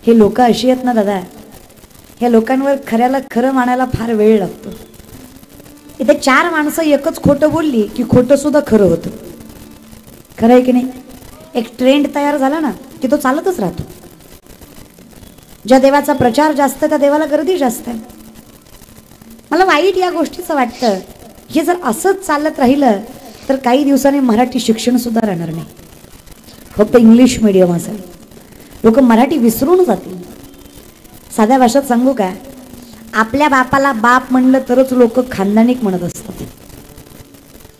हे लोक अशी आहेत ना दादा, ह्या लोकांवर खऱ्याला खरं मानायला फार वेळ लागतो. इथे 4 माणसं एकच खोटं बोलली की खोटं सुद्धा खरं होतं. खरं आहे की नाही? एक ट्रेंड तयार झाला ना की तो चालतच राहतो. ज्या देवाचा प्रचार जास्त त्या देवाला गर्दी जास्त आहे. मला वाईट या गोष्टीचं वाटतं, हे जर असंच चालत राहिलं तर काही दिवसांनी मराठी शिक्षण सुद्धा राहणार नाही. फक्त इंग्लिश मीडियम असेल. लोक मराठी विसरून जातील. साध्या भाषेत सांगू का, आपल्या बापाला बाप म्हणलं तरच लोक खानदानिक म्हणत असतात.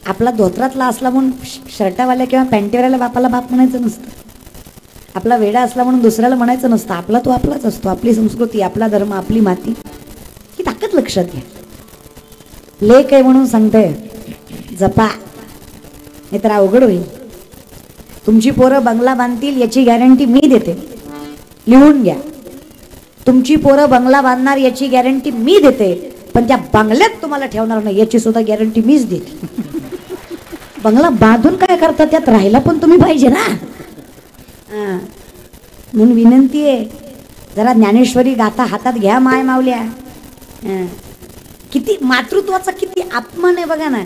आपला धोत्रातला असला म्हणून शर्टावाल्या किंवा पॅन्टीवाल्याला बापाला बाप म्हणायचं नसतं. आपला वेडा असला म्हणून दुसऱ्याला म्हणायचं नसतं. आपला तो आपलाच असतो. आपली संस्कृती, आपला धर्म, आपली माती, ही ताकद लक्षात घ्या. लेक आहे म्हणून सांगते, जपा, नाही तर अवघड होईल. तुमची पोरं बंगला बांधतील याची गॅरंटी मी देते, लिहून घ्या. तुमची पोरं बंगला बांधणार याची गॅरंटी मी देते, पण त्या बंगल्यात तुम्हाला ठेवणार नाही याची सुद्धा गॅरंटी मीच देते. बंगला बांधून काय करता, त्यात राहायला पण तुम्ही पाहिजे ना. म्हणून विनंती आहे, जरा ज्ञानेश्वरी गाथा हातात घ्या माय मावल्या. किती मातृत्वाचा किती अपमान आहे बघा ना.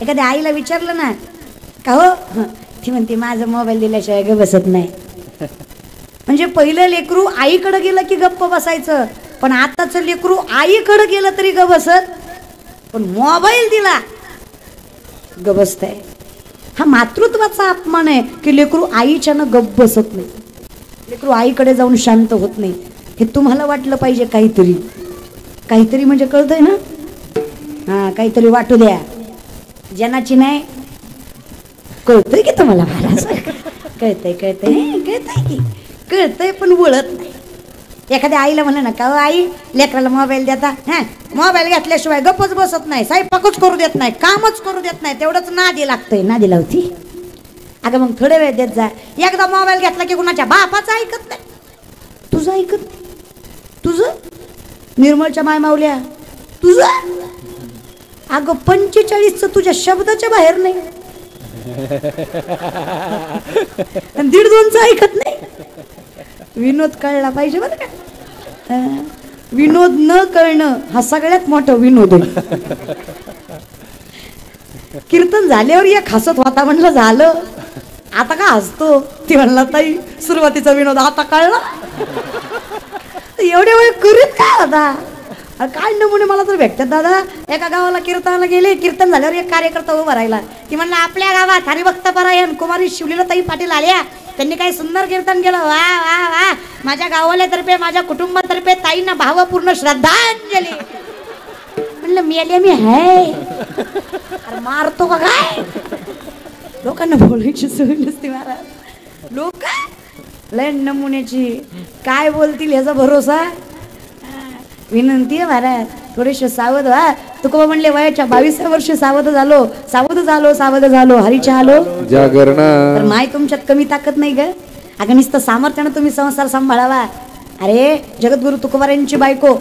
एखाद्या आईला विचारलं ना का हो, ती म्हणते माझा मोबाईल दिल्याशिवाय ग बसत नाही. म्हणजे पहिलं लेकरू आईकडे गेलं की गप्प बसायचं, पण आताचं लेकरू आईकडे गेलं तरी ग बसत, पण मोबाईल दिला ग बसतंय. हा मातृत्वाचा अपमान आहे की लेकरू आईच्यानं गप्प बसत नाही, लेकरू आईकडे जाऊन शांत होत नाही. हे तुम्हाला वाटलं पाहिजे काहीतरी, काहीतरी म्हणजे कळतंय ना. हा, काहीतरी वाटू द्या. जनाची नाही कळतंय की तुम्हाला, मला कळतंय कळतंय कळतंय की कळतंय, पण वळत नाही. एखाद्या आईला म्हणलं ना का आई लेकराला मोबाईल देता, हा मोबाईल घेतल्याशिवाय गप्पच बसत नाही, स्वयंपाकच करू देत नाही, कामच करू देत नाही, तेवढंच नादी लागतंय. नादी लावती अगं, मग थोडे वेळ देत जा. एकदा मोबाईल घेतला की कुणाच्या बापाचं ऐकत नाही, तुझं ऐकत नाही. तुझं निर्मळच्या माय मावल्या, तुझं अगं 45चं तुझ्या शब्दाच्या बाहेर नाही, 1.5-2चं ऐकत नाही. विनोद कळला पाहिजे बरं का. विनोद न कळणं हा सगळ्यात मोठा विनोद आहे. कीर्तन झाल्यावर एक हसत होता, म्हणलं झालं आता का हसतो, ती म्हणला ताई सुरुवातीचा विनोद आता कळला. एवढ्या वेळ करीत काय होता. काय नमुने मला तर भेटतात दादा. एका गावाला कीर्तनाला गेले, कीर्तन झाल्यावर एक कार्यकर्ता उभा राहिला. ती म्हणला आपल्या गावात हरिभक्त परायण कुमारी शिवलीलाताई पाटील आल्या, त्यांनी काही सुंदर कीर्तन केलं, वा वा वा. माझ्या गावाल्यातर्फे माझ्या कुटुंबातर्फे ताईंना भावपूर्ण श्रद्धांजली. म्हणलं मेल्या मी आहे, मारतो का काय. लोकांना बोलायची सवय नसते महाराज. लोक लय नमुन्याची, काय बोलतील याचा भरोसा. विनंती आहे महाराज, थोडेसे सावध व्हा. तुकोबा म्हणले वयाच्या 22व्या वर्षी सावध झालो, सावध झालो, सावध झालो, हरीच्या आलो जागरण. तर माय तुमच्यात कमी ताकद नाही ग. अगं नुसतं सामर्थ्यानं तुम्ही संसार सांभाळावा. अरे जगद्गुरु तुकोबारायांची बायको,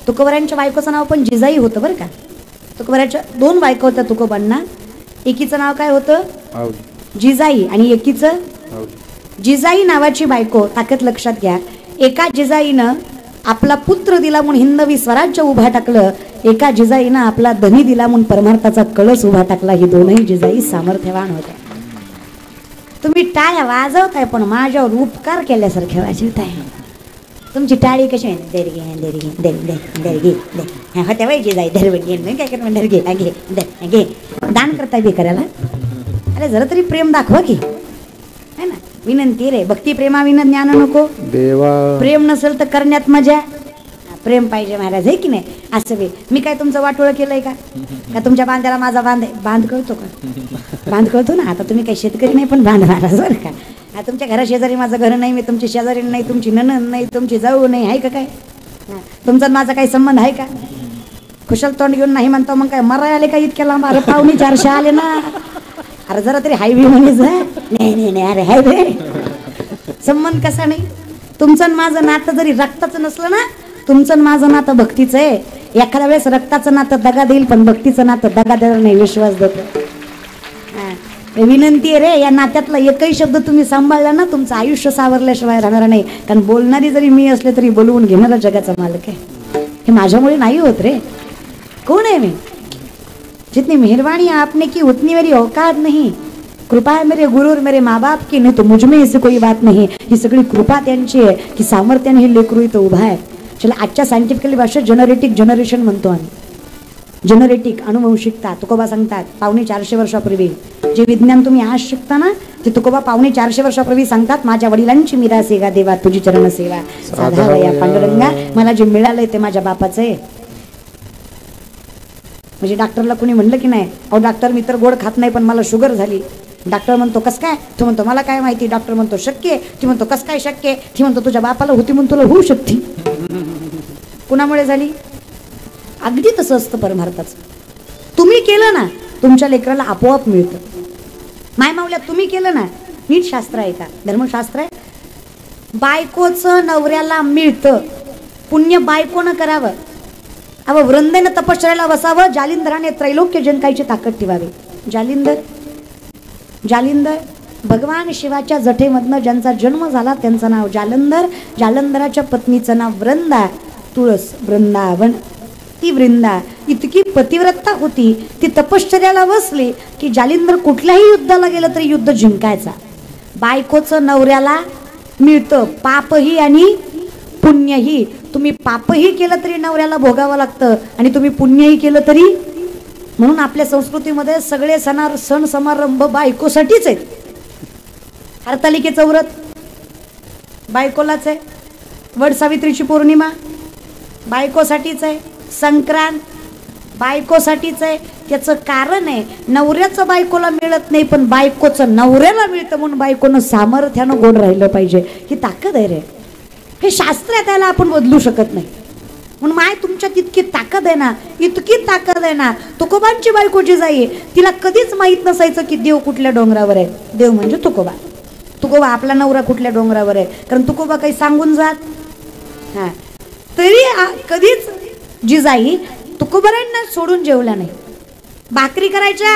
तुकोबारायांच्या बायकोचं नाव पण जिजाई होतं बरं का. तुकोबाराच्या 2 बायको होत्या तुकोबांना. एकीचं नाव काय होतं जिजाई आणि एकीचं जिजाई नावाची बायको. ताकद लक्षात घ्या. एका जिजाईनं आपला पुत्र दिला म्हणून हिंदवी स्वराज्य उभा टाकलं, एका जिजाईनं आपला धनी दिला म्हणून परमार्थाचा कळस उभा टाकला. ही दोनही जिजाई सामर्थ्यवान होत्या. तुम्ही टाळ्या वाजवताय पण माझ्यावर उपकार केल्यासारख्या वाजवताय. तुमची टाळी कशी आहे, देरगी देरगी देरगी देरगी दे होत्या वय जिजाई धरवडी काय कर धरगी घे घे. दान करताय भिकाऱ्याला. अरे जरा तरी प्रेम दाखवा की, है ना. विनंती रे, भक्ती प्रेमाविना ज्ञान नको देवा. प्रेम नसेल तर करण्यात मजा. प्रेम पाहिजे महाराज, आहे की नाही. असं मी काय तुमचं वाटोळं केलंय का तुमच्या बांध्याला माझा बांध कळतो का. बांध कळतो ना. आता तुम्ही काही शेतकरी नाही पण बांध महाराज बरं का. तुमच्या घरा शेजारी माझं घर नाही, मी तुमची शेजारी नाही, तुमची नणंद नाही, तुमची जाऊ नाही, आहे का काय. तुमचा माझा काही संबंध आहे का. कुशल तोंड घेऊन नाही म्हणतो मग काय मराय आले का इतक्या लांब. अरे पाहुणे 400 आले ना. अरे जरा तरी हायवे म्हणायचं. नाही नाही नाही, अरे हायवे संबंध कसा नाही. तुमचं माझं नातं जरी रक्ताचं नसलं ना, तुमचं माझं नातं भक्तीचं आहे. एखाद्या वेळेस रक्ताचं नातं दगा देईल पण भक्तीचं नातं दगा देणार नाही, विश्वास देतो. विनंती आहे रे, या नात्यातला एकही शब्द तुम्ही सांभाळला ना, तुमचं आयुष्य सावरल्याशिवाय राहणार नाही. कारण बोलणारी जरी मी असले तरी बोलवून घेणारा जगाचा मालक आहे. हे माझ्यामुळे नाही होत रे. कोण आहे मी? जितनी मेहरबानी आपने की उतनी मेरी औकात नहीं. कृपा है मेरे गुरु और मेरे माँ बाप की, नहीं तो मुझ में ऐसी कोई बात नहीं. ही सगळी कृपा त्यांची आहे की सामर्थ्याने हे लेकरू इथं उभा आहे. चला, आजच्या सायंटिफिकली भाषेत जेनरेटिक जनरेशन म्हणतो आम्ही. जेनरेटिक अनुवंशिकता तुकोबा सांगतात 450 वर्षापूर्वी. जे विज्ञान तुम्ही आज शिकता ना, ते तुकोबा 450 वर्षापूर्वी सांगतात. माझ्या वडिलांची मिरास आहे गा देवा, तुझी चरण सेवा साधावा या पांडुरंगा. मला जे मिळालंय ते माझ्या बापाचं आहे. म्हणजे डॉक्टरला कोणी म्हणलं की नाही, अहो डॉक्टर मी तर गोड खात नाही पण मला शुगर झाली. डॉक्टर म्हणतो कस काय? तू म्हणतो मला काय माहिती. डॉक्टर म्हणतो शक्य आहे. ती म्हणतो कस काय शक्य आहे? ती म्हणतो तुझ्या बापाला होती म्हणून तुला होऊ शकते. कुणामुळे झाली? अगदी तसं असतं परमार्थाचं. तुम्ही केलं ना, तुमच्या लेकराला आपोआप मिळतं. माय माऊल्या तुम्ही केलं ना, नीट शास्त्र आहे का? धर्मशास्त्र आहे. बायकोचं नवऱ्याला मिळतं, पुण्य बायकोनं करावं. अव वृंदेनं तपश्चर्याला बसावं, जालिंदराने त्रैलोक्य जिंकायची ताकद ठेवावी. जालिंदर भगवान शिवाच्या जठेमधनं ज्यांचा जन्म झाला त्यांचं नाव जालंधर. जालंधराच्या पत्नीचं नाव वृंदा. तुळस वृंदावन. ती वृंदा इतकी पतिव्रता होती, ती तपश्चर्याला बसली की जालिंदर कुठल्याही युद्धाला गेलं तरी युद्ध जिंकायचा. बायकोचं नवऱ्याला मिळतं पापही आणि पुण्यही. तुम्ही पापही केलं तरी नवऱ्याला भोगावं लागतं आणि तुम्ही पुण्यही केलं तरी. म्हणून आपल्या संस्कृतीमध्ये सगळे सण समारंभ बायकोसाठीच आहेत. हरतालिकेचं व्रत बायकोलाच आहे. वड सावित्रीची पौर्णिमा बायकोसाठीच आहे. संक्रांत बायकोसाठीच आहे. त्याचं कारण आहे, नवऱ्याचं बायकोला मिळत नाही पण बायकोचं नवऱ्याला मिळतं म्हणून बायकोनं सामर्थ्यानं गोड राहिलं पाहिजे. ही ताकद आहे रे. हे शास्त्र आहे, त्याला आपण बदलू शकत नाही. म्हणून माय तुमच्यात इतकी ताकद आहे ना, इतकी ताकद आहे ना. तुकोबांची बायको जिजाई, तिला कधीच माहीत नसायचं की देव कुठल्या डोंगरावर आहे. देव म्हणजे तुकोबा. तुकोबा आपला नवरा कुठल्या डोंगरावर आहे, कारण तुकोबा काही सांगून जात हा. तरी कधीच जिजाई तुकोबारांना सोडून जेवल्या नाही. भाकरी करायच्या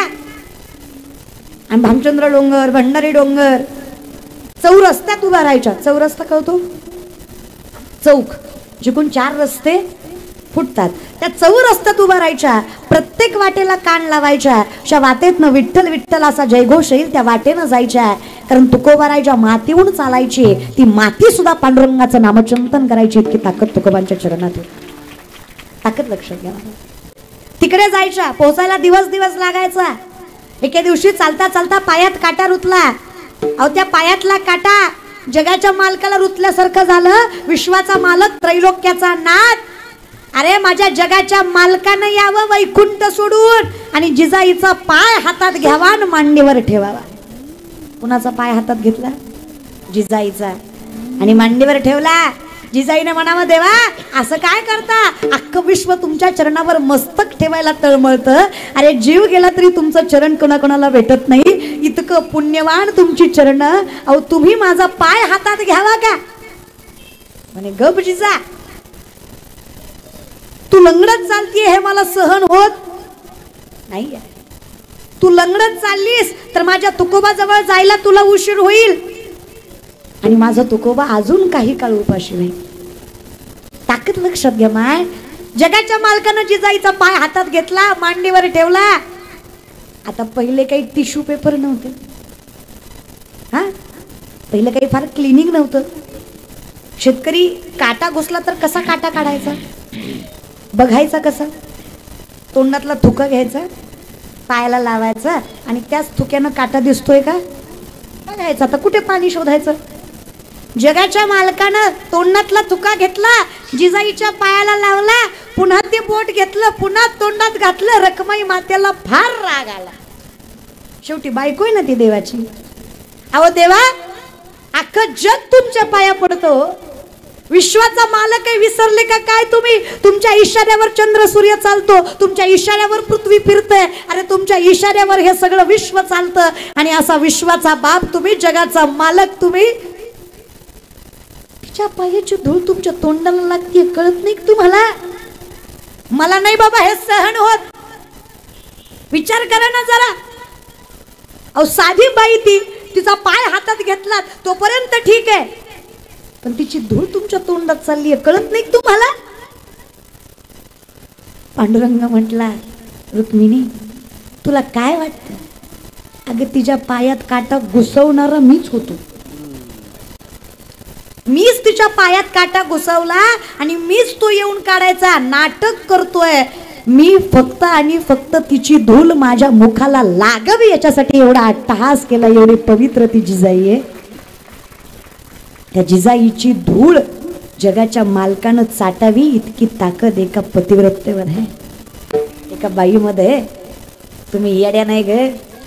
आणि भामचंद्र डोंगर, भंडारी डोंगर, चौरस्त्यात उभा राहायच्या. चौरस्ता कळतो? चौक जिकडून 4 रस्ते फुटतात, त्या चौरस्त्यात उभा राहायच्या. प्रत्येक वाटेला कान लावायच्या. अशा वाटेतनं विठ्ठल विठ्ठल असा जयघोष येईल त्या वाटेनं जायच्या. कारण तुकोबारायच्या मातीहून चालायची. ती माती सुद्धा पांडुरंगाचं नामचिंतन करायची. इतकी ताकद तुकोबांच्या चरणात. ताकद लक्षात घ्या. तिकडे जायच्या, पोहोचायला दिवस लागायचा. एके दिवशी चालता चालता पायात काटा रुतला. अहो त्या पायातला काटा जगाच्या मालकाला रुतल्यासारखं झालं. विश्वाचा मालक, त्रैलोक्याचा नाथ. अरे माझ्या जगाच्या मालकानं यावं वैकुंठ सोडून आणि जिजाईचा पाय हातात घ्यावा आणि मांडीवर ठेवावा. कुणाचा पाय हातात घेतला? जिजाईचा. आणि मांडीवर ठेवला. जिजाईने म्हणावं देवा असं काय करता? अख्खं विश्व तुमच्या चरणावर मस्तक ठेवायला तळमळतं. अरे जीव गेला तरी तुमचं चरण कोणाकोणाला भेटत नाही. इतकं पुण्यवान तुमची चरण, अहो तुम्ही माझा पाय हातात घ्यावा का? म्हणे गप जिजा, तू लंगडत चालतीये हे मला सहन होत नाही. तू लंगडत चाललीस तर माझ्या तुकोबा जवळ जायला तुला उशीर होईल आणि माझा तुकोबा अजून काही काळ उपाशी नाही. ताकद लक्षात घ्या माय. जगाच्या मालकानं जिजाईचा पाय हातात घेतला, मांडीवर ठेवला. आता पहिले काही टिश्यू पेपर नव्हते. हा पहिले काही फार क्लिनिंग नव्हतं. शेतकरी काटा घुसला तर कसा काटा काढायचा, बघायचा कसा? तोंडातला थुका घ्यायचा, पायाला लावायचा आणि त्याच थुक्यानं काटा दिसतोय का बघायचा. आता कुठे पाणी शोधायचं? जगाच्या मालकानं तोंडातला थुका घेतला, जिजाईच्या पायाला लावला, पुन्हा ते बोट घेतलं, पुन्हा तोंडात घातलं. रखमाई मातेला फार राग आला. शेवटी बायको आहे ना ती देवाची. अहो देवा, अख्खं जग तुमच्या पाया पडतो. विश्वाचा मालक आहे, विसरले का काय तुम्ही? तुमच्या इशाऱ्यावर चंद्र सूर्य चालतो, तुमच्या इशाऱ्यावर पृथ्वी फिरते. अरे तुमच्या इशाऱ्यावर हे सगळं विश्व चालतं आणि असा विश्वाचा बाप तुम्ही, जगाचा मालक तुम्ही. तिच्या पायाची धूळ तुमच्या तोंडाला लागते, कळत नाही तुम्हाला? मला नाही बाबा हे सहन होत. विचार करा ना जरा. अहो साधी बाई ती, तिचा पाय हातात घेतला तोपर्यंत ठीक आहे, पण तिची धूळ तुमच्या तोंडात चालली आहे, कळत नाही तुम्हाला? पांडुरंग म्हटला, रुक्मिणी तुला काय वाटतं? अगं तिच्या पायात काटा घुसवणारा मीच होतो, मीच तिच्या पायात काटा घुसवला आणि मीच तो येऊन काढायचा नाटक करतोय मी, फक्त आणि फक्त तिची धूल माझ्या मुखाला लागावी याच्यासाठी एवढा अट्टहास केला. एवढी पवित्र ती जिजाई आहे. त्या जिजाईची धूळ जगाच्या मालकानं चाटावी इतकी ताकद एका पतिव्रतेवर आहे, एका बाईमध्ये. तुम्ही येड्या नाही ग,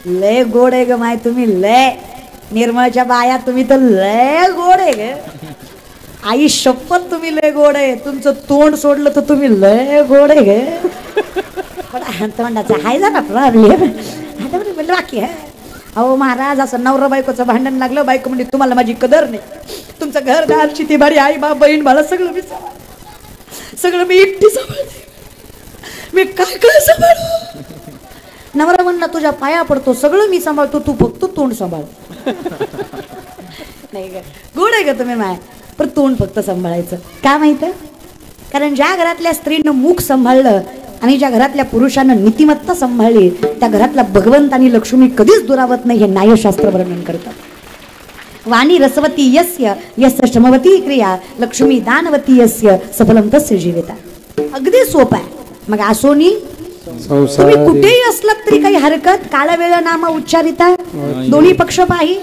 लय गोड आहे ग माय, तुम्ही लय निर्मळच्या बाया, तुम्ही तर लय गोड आहे ग. आई शपथ तुम्ही लय गोड आहे, तुमचं तोंड सोडलं तर तुम्ही लय गोड आहे ग. पण तोंडाचा हाय झाला प्रॉब्लेम बाकी आहे. अहो महाराज, असं नवरा बायकोचं भांडण लागलं, बायको म्हणजे तुम्हाला माझी कदर नाही, तुमचं घरदार शेती बारी आई बाप बहीण भाला सगळं मी सगळं मी एकटी सांभाळते, मी काय काय सांभाळू. नवरा म्हणला तुझ्या पाया पडतो, सगळं मी सांभाळतो, तू फक्त तोंड सांभाळ. नाही ग, गोड आहे ग तुम्ही माय, पण तोंड फक्त सांभाळायचं. का माहित? कारण ज्या घरातल्या स्त्रीनं मुख सांभाळलं आणि ज्या घरातल्या पुरुषानं नीतिमत्ता सांभाळली, त्या घरातला भगवंत आणि लक्ष्मी कधीच दुरावत नाही, हे न्यायशास्त्र वर्णन करतात. वाणी रसवती यस्य यस्य श्रमवती क्रिया लक्ष्मी दानवती यस्य सफलम तस्य जीविता. अगदी सोपं आहे. मग असोनी तुम्ही कुठेही असलात तरी काही हरकत, काळा वेळ नाम उच्चारिता दोन्ही पक्ष पाही.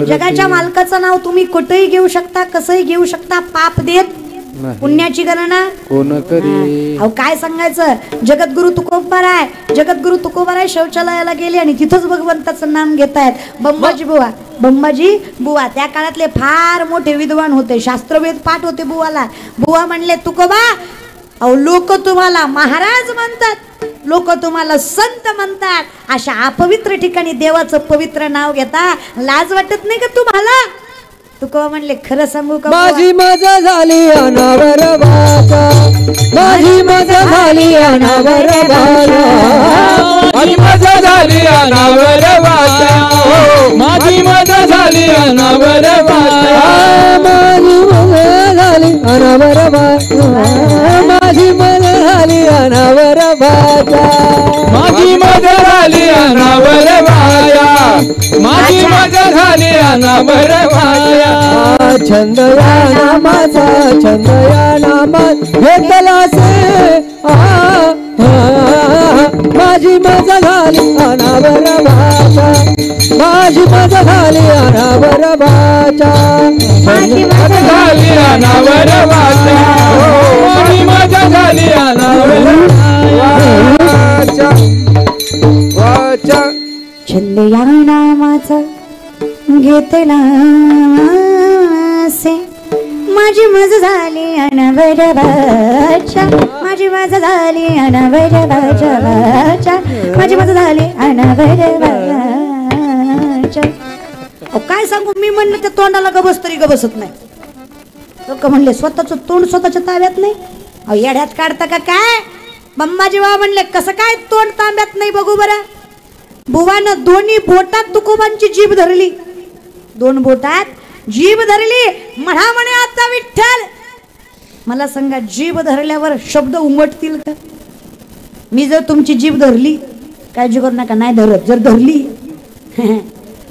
जगाच्या मालकाचं नाव तुम्ही कुठेही घेऊ शकता, कसंही घेऊ शकता, पाप देत पुण्याची गणना कोण करी. अहो काय सांगायचं, जगद्गुरु तुकोबाराय, जगद्गुरु तुकोबाराय शौचालयाला गेले आणि तिथंच भगवंताचं नाम घेतायत. बंबाजी बुवा, बंबाजी बुवा त्या काळातले फार मोठे विद्वान होते, शास्त्रवेद पाठ होते बुवाला. बुवा म्हणले तुकोबा, अहो लोक तुम्हाला महाराज म्हणतात, लोक तुम्हाला संत म्हणतात, अशा अपवित्र ठिकाणी देवाचं पवित्र नाव घेता, लाज वाटत नाही का तुम्हाला? तुकोबा म्हणले खरं सांगू का, माझी मजा झाली अनावर वाचा, माझी मजा झाली अनावर वाचा, माझी मजा झाली अनावर वाचा, माझी मजा झाली अनावर वाचा, माझी मजा झाली अनावर वाचा, माझी मजा झाली अनावर वाचा, माझी मजा झाली अनावर वाया, माझी मजा झाली अनावर वाया. छंद या नामाचा, छंद या नामात घेतला से, माझी मजा झाली अनावर वाचा, माझी मजा झाली अनावर वाचा, माझी मजा झाली अनावर वाचा, माझी मजा झाली अनावर वाचा वाचा. छंद या नामाचा घेतला से, माझी मजा झाली अनावर वाचा, माझी मजा झाली अनावर वाचा, माझी मजा झाली अनावर वाचा. काय सांगू, मी म्हणलं त्या तोंडाला गबस तरी गबसत नाही. लोक म्हणले स्वतःच तोंड स्वतःच्या ताब्यात नाही. अहो येड्यात काढता का काय? बंबाजी बाबा म्हणले कसं काय तोंड ताब्यात नाही बघू बरं. बुवानं दोन्ही बोटात तुकोबांची जीभ धरली, दोन बोटात जीभ धरली, म्हणा म्हणे आता विठ्ठल. मला सांगा जीभ धरल्यावर शब्द उमटतील का? मी जर तुमची जीभ धरली, काळजी करू नका नाही धरत, जर धरली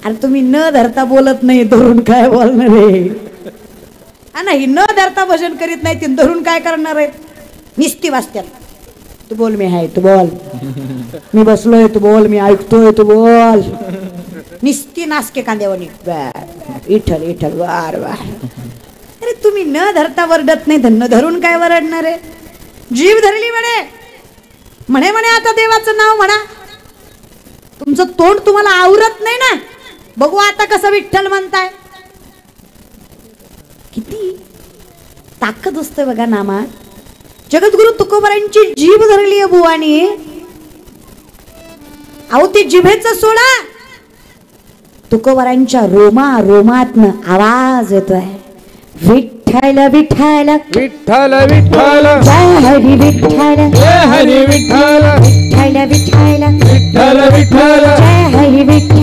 अरे तुम्ही न धरता बोलत नाही, धरून काय बोलणार आहे? नाही न धरता भजन करीत नाही, ती धरून काय करणार आहे? निस्ती वाचत्यात. तू बोल मी आहे, तू बोल मी बसलोय, तू बोल मी ऐकतोय, तू बोल. निस्ती नासके कांद्यावणी इठल इठल वार वार. अरे तुम्ही न धरता वरडत नाही, धन्न धरून काय वरडणार आहे? जीभ धरली म्हणे, म्हणे म्हणे आता देवाचं नाव म्हणा. तुमचं तोंड तुम्हाला आवरत नाही ना, बघू आता कसं विठ्ठल म्हणताय. किती ताकद असते बघा नामात. जगद्गुरु तुकोबारांची जीभ धरली आहे बुवानी. अहो ते जिभेचं सोडा, तुकोबारांच्या रोमा रोमातन आवाज येतोय, विठ्ठल विठ्ठल विठ्ठल विठ्ठल जय हरी विठ्ठल, जय हरी विठ्ठल, विठ्ठल विठ्ठल विठ्ठल विठ्ठल जय हरी विठ्ठल.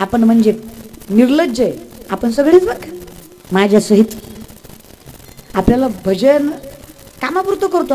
आपण म्हणजे निर्लज्ज आहे आपण सगळेच बघ माझ्या सहित. आपल्याला भजन कामापुरतं करतो.